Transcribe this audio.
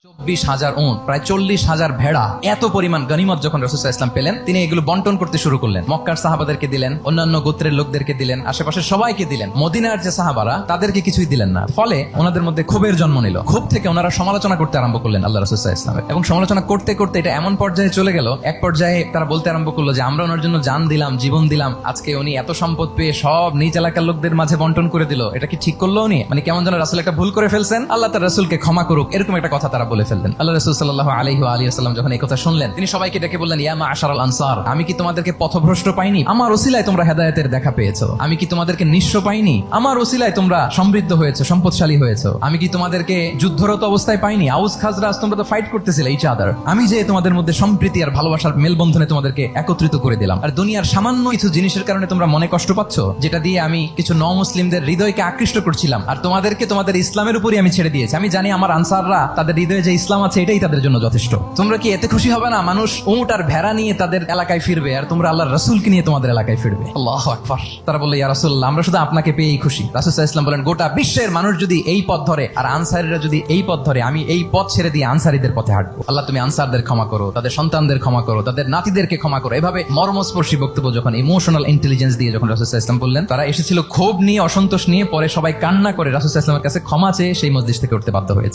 24,000 উট, প্রায় 40,000 ভেড়া, এত পরিমাণ গনিমত যখন রাসূল সাল্লাল্লাহু আলাইহি ওয়াসাল্লাম পেলেন, তিনি এগুলো বন্টন করতে শুরু করলেন। মক্কার সাহাবাদেরকে দিলেন, অন্যান্য গোত্রের লোকদেরকে দিলেন, আশেপাশে সবাইকে দিলেন। মদিনার যে সাহাবারা, তাদেরকে কিছুই দিলেন না। ফলে ওনাদের মধ্যে ক্ষোভের জন্ম নিল। ক্ষোভ থেকে ওনারা সমালোচনা করতে আরম্ভ করলেন আল্লাহ রাসূল সাল্লাল্লাহু আলাইহি ওয়াসাল্লামের। এবং সমালোচনা করতে করতে এটা এমন পর্যায়ে চলে গেল, এক পর্যায়ে তারা বলতে আরম্ভ করলো যে আমরা ওনার জন্য জান দিলাম, জীবন দিলাম, আজকে উনি এত সম্পদ পেয়ে সব নিজ এলাকার লোকদের মাঝে বন্টন করে দিল, এটা কি ঠিক করলো উনি? মানে কেমন যেন রাসূল একটা ভুল করে ফেলছেন, আল্লাহ তার রাসূলকে ক্ষমা করুক, এরকম একটা কথা তারা বলে ফেললেন। আল্লাহ রাসূল সাল্লাল্লাহু আলাইহি ওয়া আলিহি ওয়াসাল্লাম যখন এই কথা শুনলেন, তিনি সবাইকে ডেকে বললেন, ইয়া মাআশারাল আনসার, আমি কি তোমাদেরকে পথভ্রষ্ট পাইনি? আমার ওসিলায় তোমরা হেদায়েতের দেখা পেয়েছো। আমি কি তোমাদেরকে নিঃস্ব পাইনি? আমার ওসিলায় তোমরা সমৃদ্ধ হয়েছো, সম্পদশালী হয়েছো। আমি কি তোমাদেরকে যুদ্ধরত অবস্থায় পাইনি? আউস খাজরাজ তোমরা তো ফাইট করতেছিলে ইচ আদার। আমি যে তোমাদের মধ্যে সম্প্রীতি আর ভালোবাসার মেলবন্ধনে তোমাদেরকে একত্রিত করে দিলাম। আর দুনিয়ার সামান্য কিছু জিনিসের কারণে তোমরা মনে কষ্ট পাচ্ছ, যেটা দিয়ে আমি কিছু মুসলিমদের হৃদয়কে আকৃষ্ট করছিলাম, আর তোমাদেরকে তোমাদের ইসলামের উপরই আমি ছেড়ে দিয়েছি। আমি জানি আমার আনসাররা, তাদের হৃদয়ে যে ইসলাম আছে এটাই তাদের জন্য যথেষ্ট। তোমরা কি এতে খুশি হবে না? মানুষ উট আর ভেড়া নিয়ে তাদের এলাকায় ফিরবে, আর তোমরা আল্লাহর রাসূলকে নিয়ে তোমাদের এলাকায় ফিরবে। আল্লাহু আকবার। তারা বলল, ইয়া রাসূলুল্লাহ, আমরা শুধু আপনাকে পেয়েই খুশি। রাসূল সাল্লাল্লাহু আলাইহি ওয়াসাল্লাম বলেন, গোটা বিশ্বের মানুষ যদি এই পথ ধরে আর আনসারীরা যদি এই পথ ধরে, আমি এই পথ ছেড়ে দিয়ে আনসারীদের পথে হাঁটবো। আল্লাহ তুমি আনসারদের ক্ষমা করো, তাদের সন্তানদের ক্ষমা করো, তাদের নাতিদেরকে ক্ষমা করো। এভাবে মর্মস্পর্শী বক্তব্য যখন ইমোশনাল ইন্টেলিজেন্স দিয়ে যখন রাসূল সাল্লাল্লাহু আলাইহি ওয়াসাল্লাম বললেন, তারা এসেছিল ক্ষোভ নিয়ে, অসন্তোষ নিয়ে, পরে সবাই কান্না করে রাসূল সাল্লাল্লাহু আলাইহি ওয়াসাল্লামের কাছে ক্ষমা চেয়ে সেই মজলিস থেকে উঠতে বাধ্য হয়েছে।